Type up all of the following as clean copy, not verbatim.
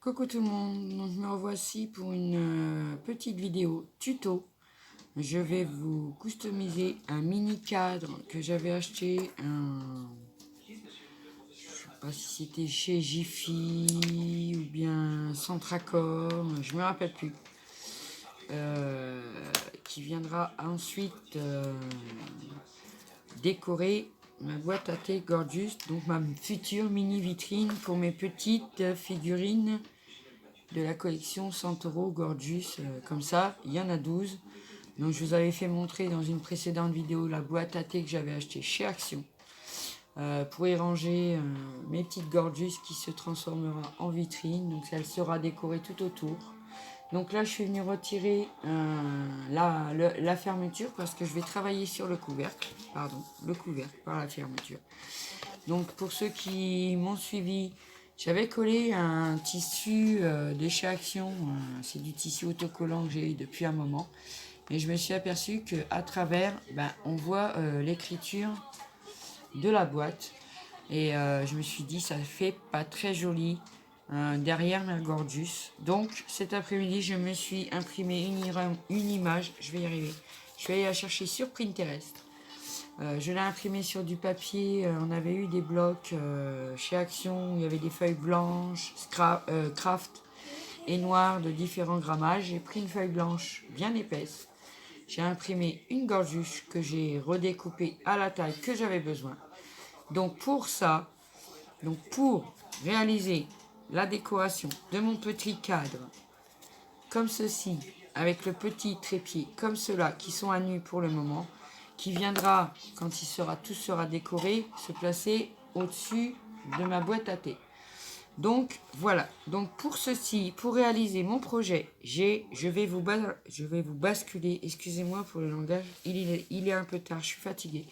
Coucou tout le monde, donc me revoici pour une petite vidéo tuto. Je vais vous customiser un mini cadre que j'avais acheté, je sais pas si c'était chez Jiffy ou bien Centracor, je me rappelle plus. Qui viendra ensuite décorer ma boîte à thé Gorgeous, donc ma future mini vitrine pour mes petites figurines de la collection Santoro Gorgeous, comme ça, il y en a 12. Donc je vous avais fait montrer dans une précédente vidéo la boîte à thé que j'avais achetée chez Action, pour y ranger mes petites Gorgeous qui se transformera en vitrine, donc elle sera décorée tout autour. Donc là je suis venu retirer la fermeture parce que je vais travailler sur le couvercle, le couvercle, pas la fermeture. Donc pour ceux qui m'ont suivi, j'avais collé un tissu de chez Action, c'est du tissu autocollant que j'ai eu depuis un moment. Et je me suis aperçu qu'à travers, on voit l'écriture de la boîte. Et je me suis dit, ça fait pas très joli derrière ma Gorgeous. Donc cet après-midi, je me suis imprimé une image, je vais y arriver. Je vais aller la chercher sur Pinterest. Je l'ai imprimé sur du papier. On avait eu des blocs chez Action où il y avait des feuilles blanches, craft et noires de différents grammages. J'ai pris une feuille blanche bien épaisse. J'ai imprimé une Gorgeous que j'ai redécoupée à la taille que j'avais besoin. Donc pour réaliser la décoration de mon petit cadre, comme ceci, avec le petit trépied, comme ceux-là qui sont à nu pour le moment, qui viendra, quand tout sera décoré, se placer au-dessus de ma boîte à thé. Donc voilà, donc pour ceci, pour réaliser mon projet, je vais vous basculer, excusez-moi pour le langage, il est un peu tard, je suis fatiguée.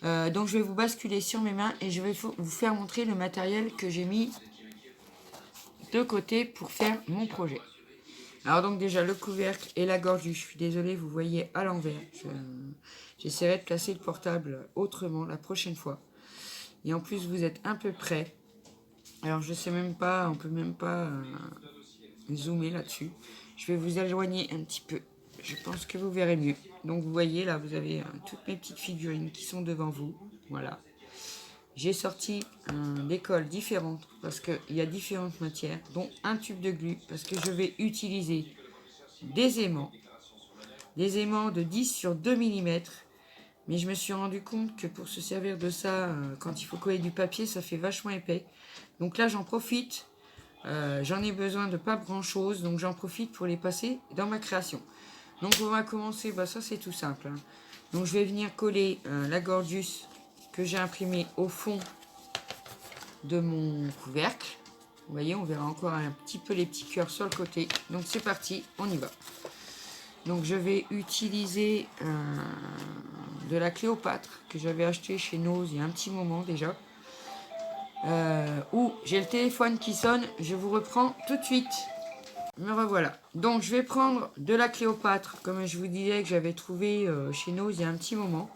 Donc je vais vous basculer sur mes mains et je vais vous faire montrer le matériel que j'ai mis de côté pour faire mon projet. Alors donc déjà le couvercle et la Gorgeous, je suis désolée, vous voyez à l'envers. J'essaierai de placer le portable autrement la prochaine fois. Et en plus vous êtes un peu près. Alors je sais même pas, on peut même pas zoomer là-dessus. Je vais vous éloigner un petit peu. Je pense que vous verrez mieux. Donc vous voyez là, vous avez toutes mes petites figurines qui sont devant vous. Voilà. J'ai sorti des colles différentes parce qu'il y a différentes matières, dont un tube de glu parce que je vais utiliser des aimants de 10 sur 2 mm. Mais je me suis rendu compte que pour se servir de ça, quand il faut coller du papier, ça fait vachement épais. Donc là, j'en profite. J'en ai besoin de pas grand chose, donc j'en profite pour les passer dans ma création. Donc on va commencer, ça c'est tout simple. Donc je vais venir coller la Gorgeous que j'ai imprimée au fond de mon couvercle. Vous voyez, on verra encore un petit peu les petits cœurs sur le côté. Donc c'est parti, on y va. Donc je vais utiliser de la Cléopâtre que j'avais acheté chez Nose il y a un petit moment déjà. J'ai le téléphone qui sonne, je vous reprends tout de suite. Me revoilà. Donc je vais prendre de la Cléopâtre, comme je vous disais que j'avais trouvé chez Nose il y a un petit moment.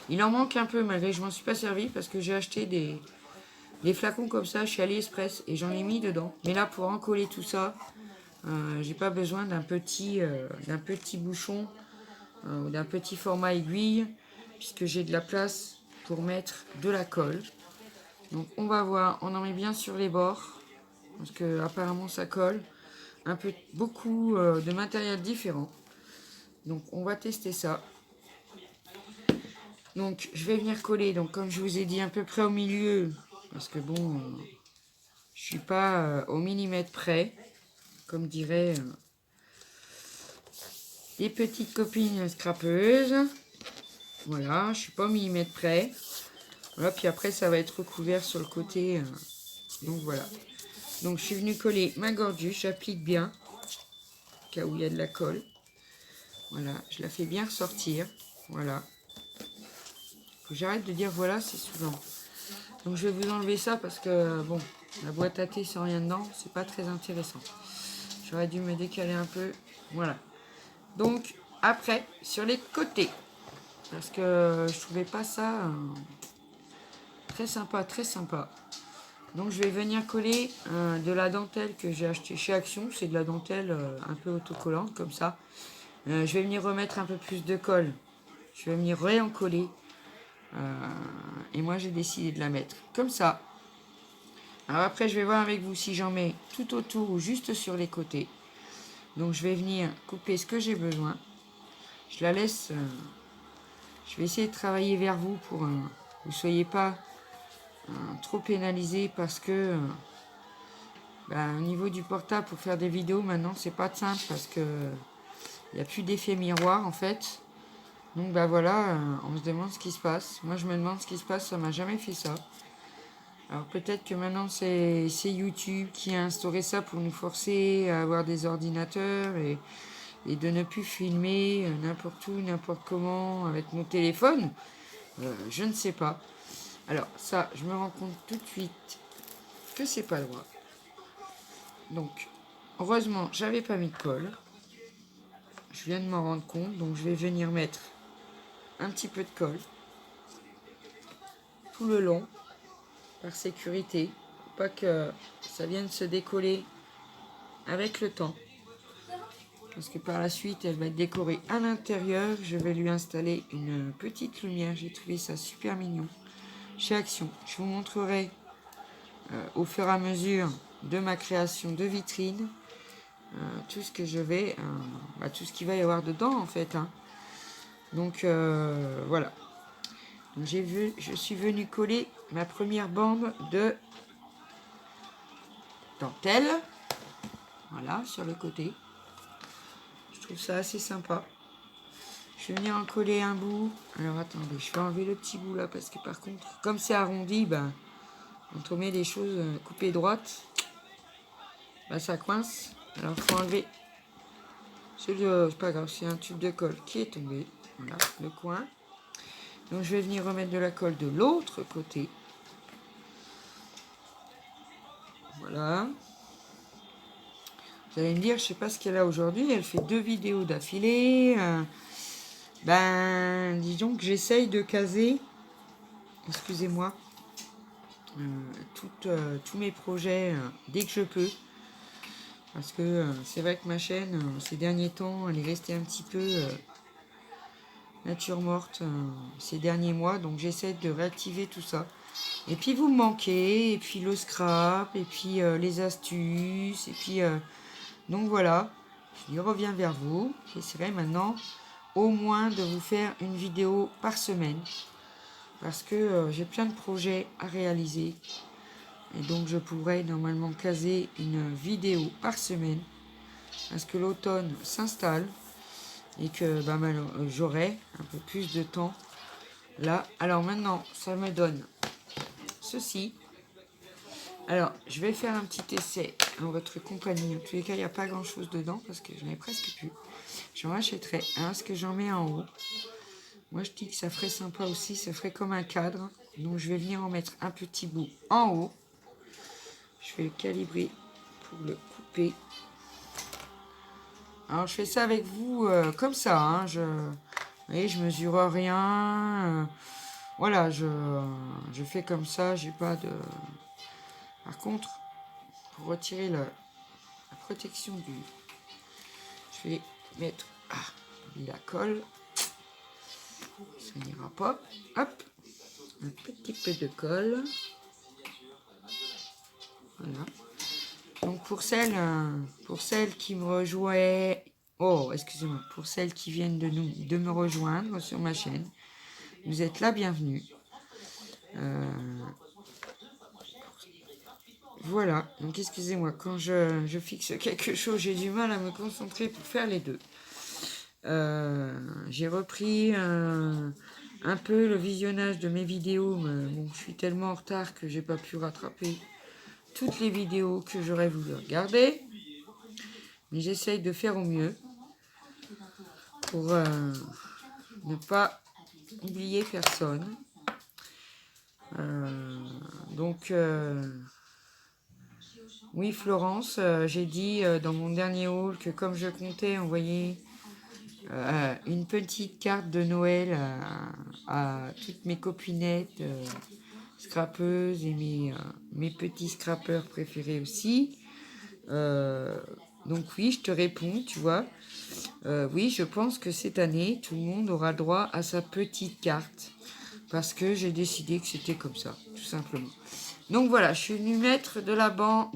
Il en manque un peu malgré que je m'en suis pas servi parce que j'ai acheté des flacons comme ça chez AliExpress et j'en ai mis dedans. Mais là pour encoller tout ça, j'ai pas besoin d'un petit bouchon ou d'un petit format aiguille puisque j'ai de la place pour mettre de la colle. Donc on va voir, on en met bien sur les bords parce que apparemment ça colle. Beaucoup de matériel différent. Donc on va tester ça. Donc je vais venir coller, donc comme je vous ai dit, à peu près au milieu, parce que bon, je suis pas au millimètre près, comme diraient les petites copines scrapeuses. Voilà, je suis pas au millimètre près. Voilà, puis après ça va être recouvert sur le côté. Donc voilà. Donc je suis venu coller ma Gorgeous, j'applique bien, au cas où il y a de la colle. Voilà, je la fais bien ressortir. Voilà. Faut que j'arrête de dire voilà, c'est souvent. Donc je vais vous enlever ça parce que bon, la boîte à thé sans rien dedans, c'est pas très intéressant. J'aurais dû me décaler un peu. Voilà. Donc après, sur les côtés, parce que je trouvais pas ça très sympa, très sympa. Donc je vais venir coller de la dentelle que j'ai acheté chez Action. C'est de la dentelle un peu autocollante comme ça. Je vais venir remettre un peu plus de colle. Je vais venir réencoller. Et moi j'ai décidé de la mettre comme ça. Alors après je vais voir avec vous si j'en mets tout autour ou juste sur les côtés. Donc je vais venir couper ce que j'ai besoin. Je la laisse. Je vais essayer de travailler vers vous pour que vous ne soyez pas trop pénalisé parce que au niveau du portable pour faire des vidéos maintenant c'est pas simple parce que il n'y a plus d'effet miroir en fait. Donc voilà, on se demande ce qui se passe. Moi je me demande ce qui se passe, ça m'a jamais fait ça. Alors peut-être que maintenant c'est YouTube qui a instauré ça pour nous forcer à avoir des ordinateurs et de ne plus filmer n'importe où, n'importe comment avec mon téléphone. Je ne sais pas. Alors ça, je me rends compte tout de suite que c'est pas le droit. Donc, heureusement, j'avais pas mis de colle. Je viens de m'en rendre compte, donc je vais venir mettre un petit peu de colle tout le long, par sécurité, pour pas que ça vienne se décoller avec le temps. Parce que par la suite, elle va être décorée à l'intérieur. Je vais lui installer une petite lumière. J'ai trouvé ça super mignon chez Action. Je vous montrerai au fur et à mesure de ma création de vitrine tout ce que je vais, tout ce qu'il va y avoir dedans en fait. Donc voilà. Donc, je suis venue coller ma première bande de dentelle. Voilà, sur le côté. Je trouve ça assez sympa. Je vais venir en coller un bout. Alors attendez, je vais enlever le petit bout là parce que par contre, comme c'est arrondi, quand on met les choses coupées droites, ça coince. Alors il faut enlever. C'est pas grave, c'est un tube de colle qui est tombé. Voilà, le coin. Donc je vais venir remettre de la colle de l'autre côté. Voilà. Vous allez me dire, je sais pas ce qu'elle a aujourd'hui. Elle fait 2 vidéos d'affilée. Disons que j'essaye de caser, excusez-moi, tous mes projets dès que je peux. Parce que c'est vrai que ma chaîne, ces derniers temps, elle est restée un petit peu nature morte ces derniers mois. Donc j'essaie de réactiver tout ça. Et puis vous me manquez, et puis le scrap, et puis les astuces, et puis... donc voilà, je reviens vers vous. J'essaierai maintenant au moins de vous faire une vidéo par semaine. Parce que j'ai plein de projets à réaliser. Et donc je pourrais normalement caser une vidéo par semaine. Parce que l'automne s'installe. Et que j'aurai un peu plus de temps là. Alors maintenant, ça me donne ceci. Alors, je vais faire un petit essai en votre compagnie. En tous les cas, il n'y a pas grand-chose dedans parce que j'en ai presque plus. J'en rachèterai un, ce que j'en mets en haut. Moi, je dis que ça ferait sympa aussi. Ça ferait comme un cadre. Donc, je vais venir en mettre un petit bout en haut. Je vais le calibrer pour le couper. Alors, je fais ça avec vous comme ça. Vous voyez, je mesure rien. Voilà, je fais comme ça. J'ai pas de... Par contre, pour retirer la protection du... Je vais mettre la colle. Ça n'ira pas. Hop, un petit peu de colle. Voilà. Donc pour celles qui me rejoignent... Oh, excusez-moi. Pour celles qui viennent de me rejoindre sur ma chaîne, vous êtes la bienvenue. Voilà, donc excusez-moi, quand je fixe quelque chose, j'ai du mal à me concentrer pour faire les deux. J'ai repris un peu le visionnage de mes vidéos, mais bon, je suis tellement en retard que j'ai pas pu rattraper toutes les vidéos que j'aurais voulu regarder. Mais j'essaye de faire au mieux pour ne pas oublier personne. Oui, Florence, j'ai dit dans mon dernier haul que comme je comptais envoyer une petite carte de Noël à toutes mes copinettes scrapeuses et mes petits scrapeurs préférés aussi. Donc oui, je te réponds, tu vois. Oui, je pense que cette année, tout le monde aura droit à sa petite carte. Parce que j'ai décidé que c'était comme ça, tout simplement. Donc voilà, je suis venue mettre de la bande,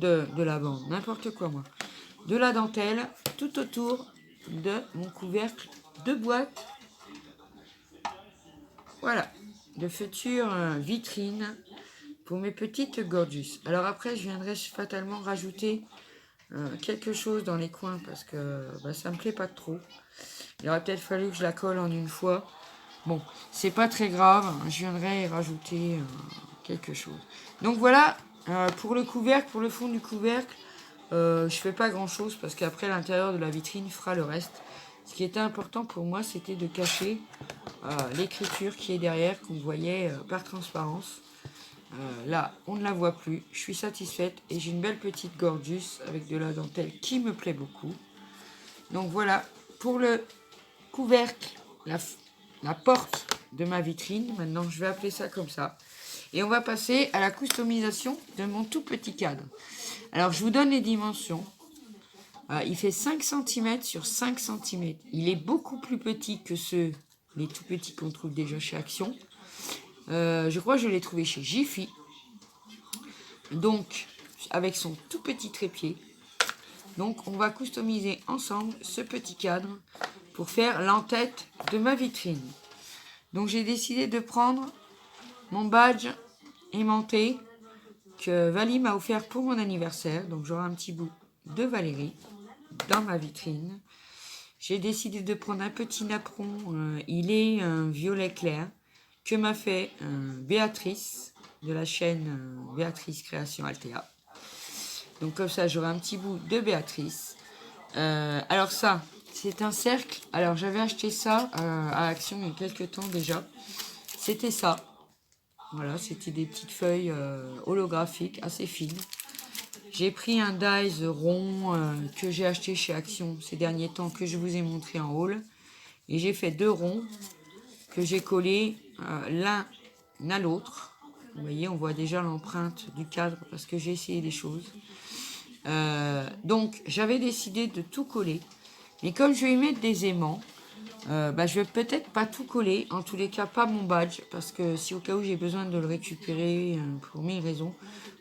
n'importe quoi moi. De la dentelle tout autour de mon couvercle de boîte. Voilà, de futures vitrines pour mes petites gorgeous. Alors après, je viendrai fatalement rajouter quelque chose dans les coins parce que ça me plaît pas trop. Il aurait peut-être fallu que je la colle en une fois. Bon, c'est pas très grave, je viendrai rajouter quelque chose. Donc voilà, pour le couvercle, pour le fond du couvercle, je fais pas grand chose parce qu'après l'intérieur de la vitrine fera le reste. Ce qui était important pour moi, c'était de cacher l'écriture qui est derrière, qu'on voyait par transparence. Là, on ne la voit plus. Je suis satisfaite et j'ai une belle petite gorgeous avec de la dentelle qui me plaît beaucoup. Donc voilà, pour le couvercle, la porte de ma vitrine. Maintenant, je vais appeler ça comme ça. Et on va passer à la customisation de mon tout petit cadre. Alors, je vous donne les dimensions. Il fait 5 cm sur 5 cm. Il est beaucoup plus petit que les tout petits qu'on trouve déjà chez Action. Je crois que je l'ai trouvé chez Jiffy. Donc, avec son tout petit trépied. Donc, on va customiser ensemble ce petit cadre pour faire l'entête de ma vitrine. Donc, j'ai décidé de prendre mon badge aimanté que Valie m'a offert pour mon anniversaire. Donc, j'aurai un petit bout de Valérie dans ma vitrine. J'ai décidé de prendre un petit napperon. Il est un violet clair que m'a fait Béatrice de la chaîne Béatrice Création Altea. Donc comme ça, j'aurai un petit bout de Béatrice. Alors ça, c'est un cercle. Alors j'avais acheté ça à Action il y a quelques temps déjà. C'était ça. Voilà, c'était des petites feuilles holographiques assez fines. J'ai pris un dies rond que j'ai acheté chez Action ces derniers temps, que je vous ai montré en haul. Et j'ai fait 2 ronds que j'ai collés l'un à l'autre. Vous voyez, on voit déjà l'empreinte du cadre parce que j'ai essayé des choses. Donc, j'avais décidé de tout coller. Mais comme je vais y mettre des aimants, je vais peut-être pas tout coller. En tous les cas, pas mon badge. Parce que si au cas où j'ai besoin de le récupérer pour 1000 raisons,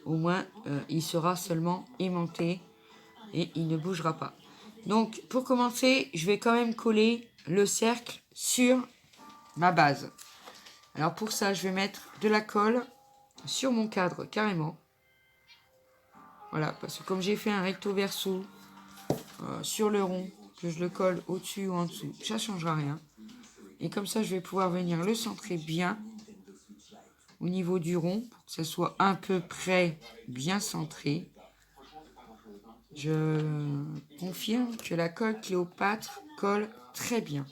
au moins, il sera seulement aimanté et il ne bougera pas. Donc, pour commencer, je vais quand même coller le cercle sur ma base. Alors pour ça, je vais mettre de la colle sur mon cadre carrément. Voilà, parce que comme j'ai fait un recto verso sur le rond, que je le colle au-dessus ou en dessous, ça ne changera rien. Et comme ça, je vais pouvoir venir le centrer bien au niveau du rond, pour que ça soit à peu près bien centré. Je confirme que la colle Cléopâtre colle très bien.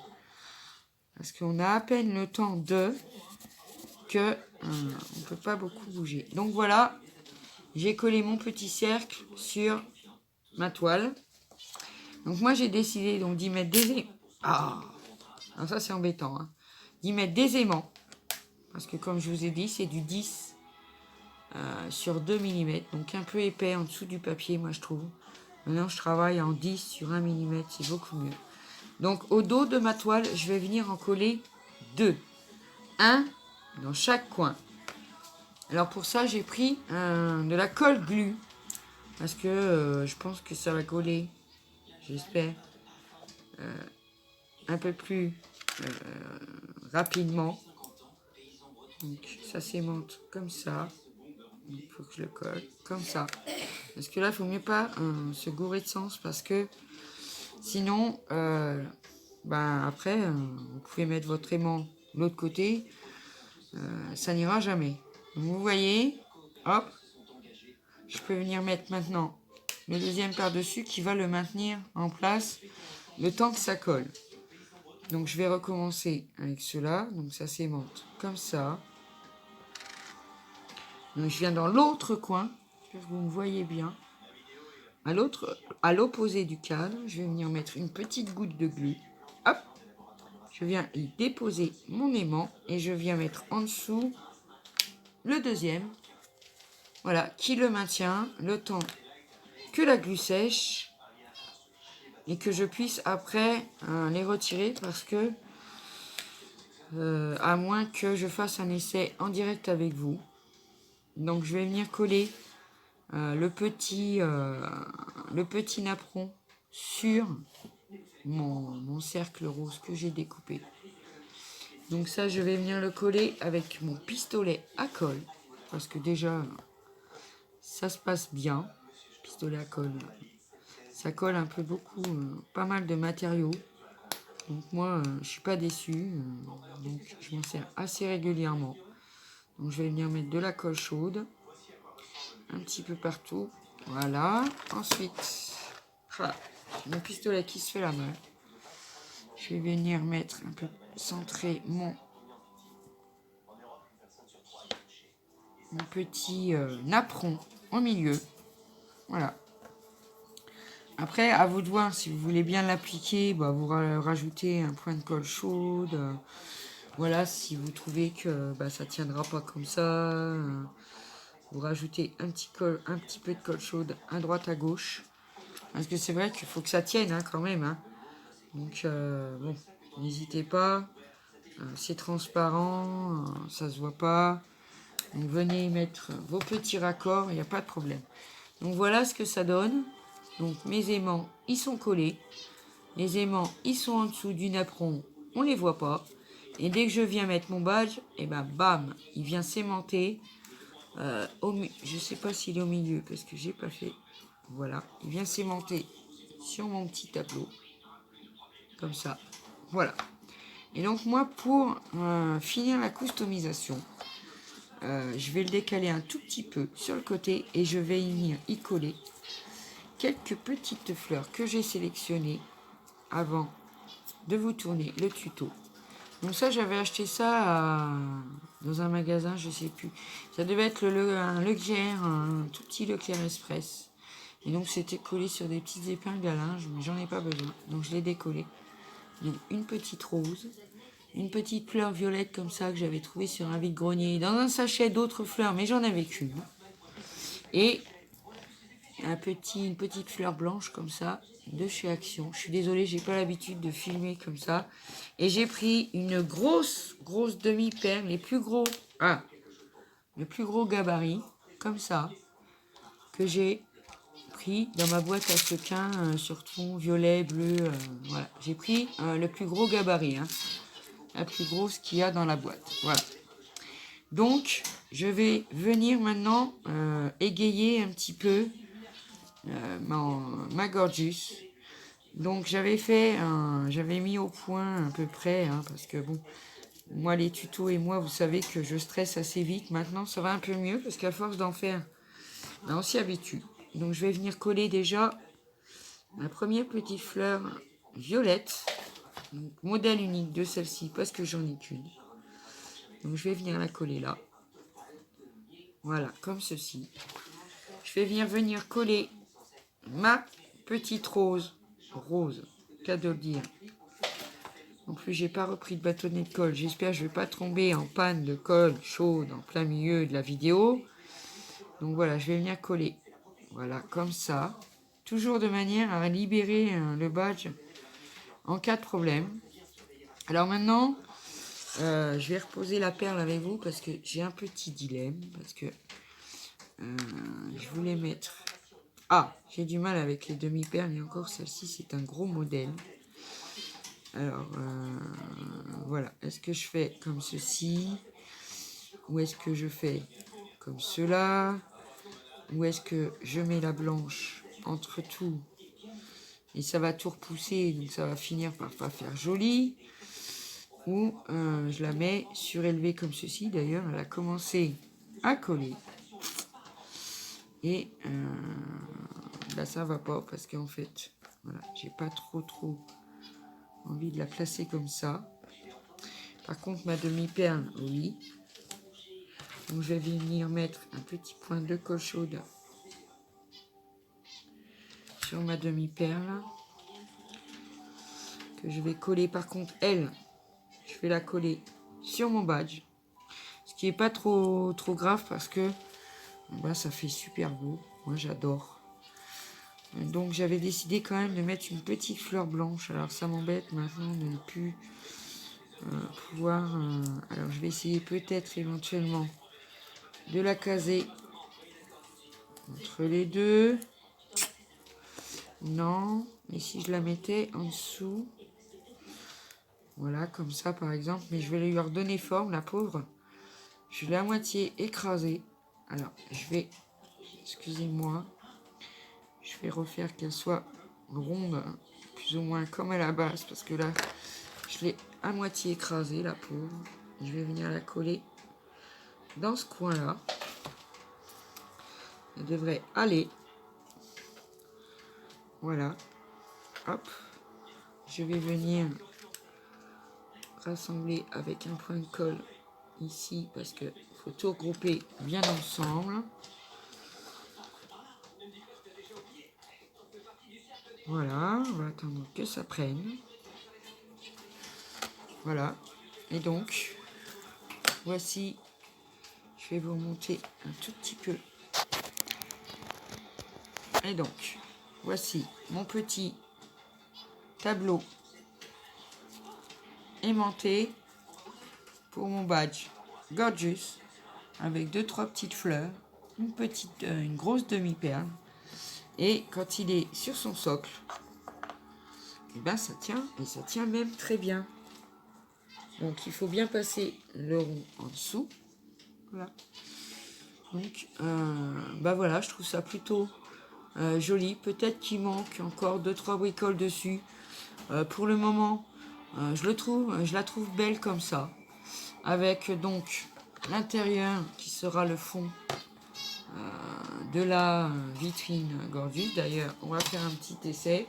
Parce qu'on a à peine le temps que on ne peut pas beaucoup bouger. Donc voilà, j'ai collé mon petit cercle sur ma toile. Donc moi j'ai décidé donc d'y mettre des aimants. Alors ça c'est embêtant. D'y mettre des aimants. Parce que comme je vous ai dit, c'est du 10 sur 2 mm. Donc un peu épais en dessous du papier, moi je trouve. Maintenant je travaille en 10 sur 1 mm, c'est beaucoup mieux. Donc au dos de ma toile, je vais venir en coller 2. Un dans chaque coin. Alors pour ça, j'ai pris de la colle glue. Parce que je pense que ça va coller, j'espère, un peu plus rapidement. Donc ça s'aimante comme ça. Il faut que je le colle comme ça. Parce que là, il faut mieux pas se gourer de sens. Parce que sinon, après, vous pouvez mettre votre aimant de l'autre côté. Ça n'ira jamais. Donc, vous voyez, hop, je peux venir mettre maintenant le deuxième par-dessus qui va le maintenir en place le temps que ça colle. Donc je vais recommencer avec cela. Donc ça s'aimante comme ça. Donc je viens dans l'autre coin. J'espère que vous me voyez bien. À l'opposé du cadre, je vais venir mettre une petite goutte de glue. Hop, je viens y déposer mon aimant et je viens mettre en dessous le deuxième. Voilà, qui le maintient le temps que la glu sèche et que je puisse après les retirer parce que à moins que je fasse un essai en direct avec vous. Donc je vais venir coller le petit napperon sur mon cercle rose que j'ai découpé. Donc ça, je vais venir le coller avec mon pistolet à colle parce que déjà ça se passe bien. Pistolet à colle, ça colle un peu beaucoup, pas mal de matériaux. Donc moi, je suis pas déçue. Donc je m'en sers assez régulièrement. Donc je vais venir mettre de la colle chaude un petit peu partout. Voilà. Ensuite, voilà, mon pistolet qui se fait la main. Je vais venir mettre un peu centrer mon petit napperon au milieu. Voilà. Après, à vous de voir, si vous voulez bien l'appliquer, bah, vous rajoutez un point de colle chaude. Voilà, si vous trouvez que bah, ça tiendra pas comme ça, vous rajoutez un petit peu de colle chaude à droite à gauche. Parce que c'est vrai qu'il faut que ça tienne hein, quand même. Hein. Donc, bon, n'hésitez pas. C'est transparent, ça se voit pas. Donc, venez y mettre vos petits raccords, il n'y a pas de problème. Donc, voilà ce que ça donne. Donc, mes aimants, ils sont collés. Les aimants, ils sont en dessous du napperon, on les voit pas. Et dès que je viens mettre mon badge, et ben bam, il vient s'aimanter. Je sais pas s'il est au milieu parce que j'ai pas fait. Voilà, il vient s'aimanter sur mon petit tableau. Comme ça. Voilà. Et donc moi, pour finir la customisation, je vais le décaler un tout petit peu sur le côté et je vais y coller quelques petites fleurs que j'ai sélectionnées avant de vous tourner le tuto. Donc ça, j'avais acheté ça dans un magasin, je sais plus. Ça devait être un Leclerc, un tout petit Leclerc Express. Et donc c'était collé sur des petites épingles à linge, mais j'en ai pas besoin. Donc je l'ai décollé. Donc une petite rose, une petite fleur violette comme ça que j'avais trouvé sur un vide-grenier, dans un sachet d'autres fleurs, mais j'en avais qu'une. Et une petite fleur blanche comme ça de chez Action. Je suis désolée, j'ai pas l'habitude de filmer comme ça. Et j'ai pris une grosse demi-perle, le plus gros gabarit, comme ça, que j'ai pris dans ma boîte à sequins sur fond violet, bleu. Voilà, j'ai pris le plus gros gabarit, hein, la plus grosse qu'il y a dans la boîte. Voilà. Donc, je vais venir maintenant égayer un petit peu ma Gorgeous. Donc j'avais mis au point à peu près, hein, parce que bon, moi les tutos et moi, vous savez que je stresse assez vite. Maintenant, ça va un peu mieux parce qu'à force d'en faire, ben, on s'y habitue. Donc je vais venir coller déjà la première petite fleur violette, donc modèle unique de celle-ci parce que j'en ai qu'une. Donc je vais venir la coller là. Voilà, comme ceci. Je vais venir coller ma petite rose, qu'à de le dire. En plus, j'ai pas repris de bâtonnet de colle. J'espère que je vais pas tomber en panne de colle chaude en plein milieu de la vidéo. Donc voilà, je vais venir coller. Voilà, comme ça. Toujours de manière à libérer le badge en cas de problème. Alors maintenant, je vais reposer la perle avec vous parce que j'ai un petit dilemme. Parce que je voulais mettre... Ah, j'ai du mal avec les demi-perles et encore celle-ci, c'est un gros modèle. Alors, voilà. Est-ce que je fais comme ceci? Ou est-ce que je fais comme cela? Ou est-ce que je mets la blanche entre tout? Et ça va tout repousser, donc ça va finir par pas faire joli. Ou je la mets surélevée comme ceci. D'ailleurs, elle a commencé à coller. Et là, ça va pas parce qu'en fait, voilà, j'ai pas trop envie de la placer comme ça. Par contre, ma demi-perle, oui. Donc, je vais venir mettre un petit point de colle chaude sur ma demi-perle. Que je vais coller. Par contre, elle, je vais la coller sur mon badge. Ce qui est pas trop grave parce que bah, ça fait super beau. Moi j'adore. Donc j'avais décidé quand même de mettre une petite fleur blanche. Alors ça m'embête maintenant de ne plus pouvoir... alors je vais essayer peut-être éventuellement de la caser entre les deux. Non, mais si je la mettais en dessous, voilà, comme ça par exemple, mais je vais lui redonner forme, la pauvre. Je l'ai à moitié écrasée. Alors, je vais, excusez-moi, je vais refaire qu'elle soit ronde, plus ou moins comme à la base, parce que là, je l'ai à moitié écrasée, la pauvre. Je vais venir la coller dans ce coin-là. Elle devrait aller. Voilà. Hop. Je vais venir rassembler avec un point de colle ici parce que faut tout regrouper bien ensemble. Voilà, on va attendre que ça prenne. Voilà. Et donc, voici, je vais vous monter un tout petit peu. Et donc, voici mon petit tableau aimanté pour mon badge Gorgeous avec 2-3 petites fleurs, une grosse demi-perle. Et quand il est sur son socle, et ben ça tient, et ça tient même très bien. Donc il faut bien passer le rond en dessous. Voilà. Donc bah voilà, je trouve ça plutôt joli. Peut-être qu'il manque encore 2-3 bricoles dessus. Pour le moment, je la trouve belle comme ça. Avec donc l'intérieur qui sera le fond de la vitrine Gorgeous. D'ailleurs, on va faire un petit essai.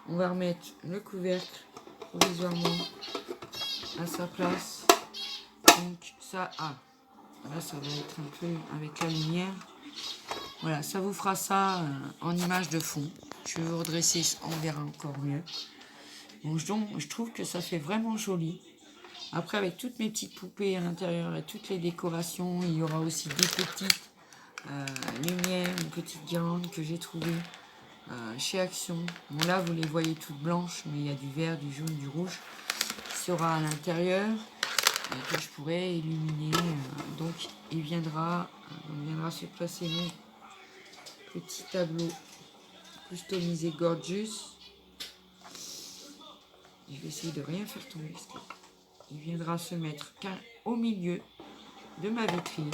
On va remettre le couvercle provisoirement à sa place. Donc ça, là ça va être un peu avec la lumière. Voilà, ça vous fera ça en image de fond. Je vais vous redresser, on verra encore mieux. Bon, donc, je trouve que ça fait vraiment joli. Après, avec toutes mes petites poupées à l'intérieur et toutes les décorations, il y aura aussi des petites lumières, une petite guirlande que j'ai trouvée chez Action. Bon, là, vous les voyez toutes blanches, mais il y a du vert, du jaune, du rouge qui sera à l'intérieur et que je pourrais illuminer. Donc, il viendra se placer mon petit tableau customisé Gorgeous. Je vais essayer de rien faire tomber. Il viendra se mettre au milieu de ma vitrine.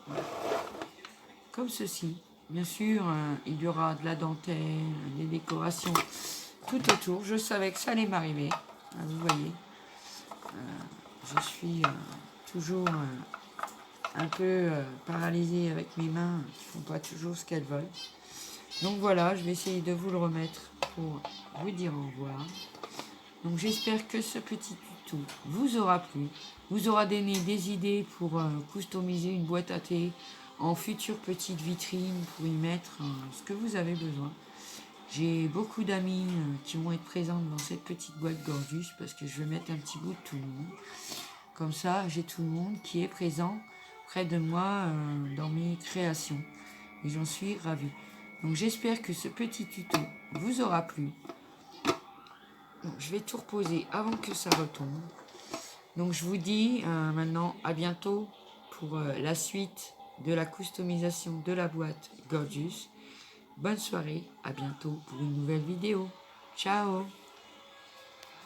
Voilà. Comme ceci. Bien sûr, il y aura de la dentelle, des décorations tout autour. Je savais que ça allait m'arriver. Vous voyez, je suis toujours un peu paralysée avec mes mains qui ne font pas toujours ce qu'elles veulent. Donc voilà, je vais essayer de vous le remettre pour vous dire au revoir. Donc j'espère que ce petit tuto vous aura plu, vous aura donné des idées pour customiser une boîte à thé en future petite vitrine pour y mettre ce que vous avez besoin. J'ai beaucoup d'amis qui vont être présentes dans cette petite boîte Gorgeous parce que je vais mettre un petit bout de tout le monde. Comme ça, j'ai tout le monde qui est présent près de moi dans mes créations. Et j'en suis ravie. Donc j'espère que ce petit tuto vous aura plu. Donc, je vais tout reposer avant que ça retombe. Donc je vous dis maintenant à bientôt pour la suite de la customisation de la boîte Gorgeous. Bonne soirée, à bientôt pour une nouvelle vidéo. Ciao!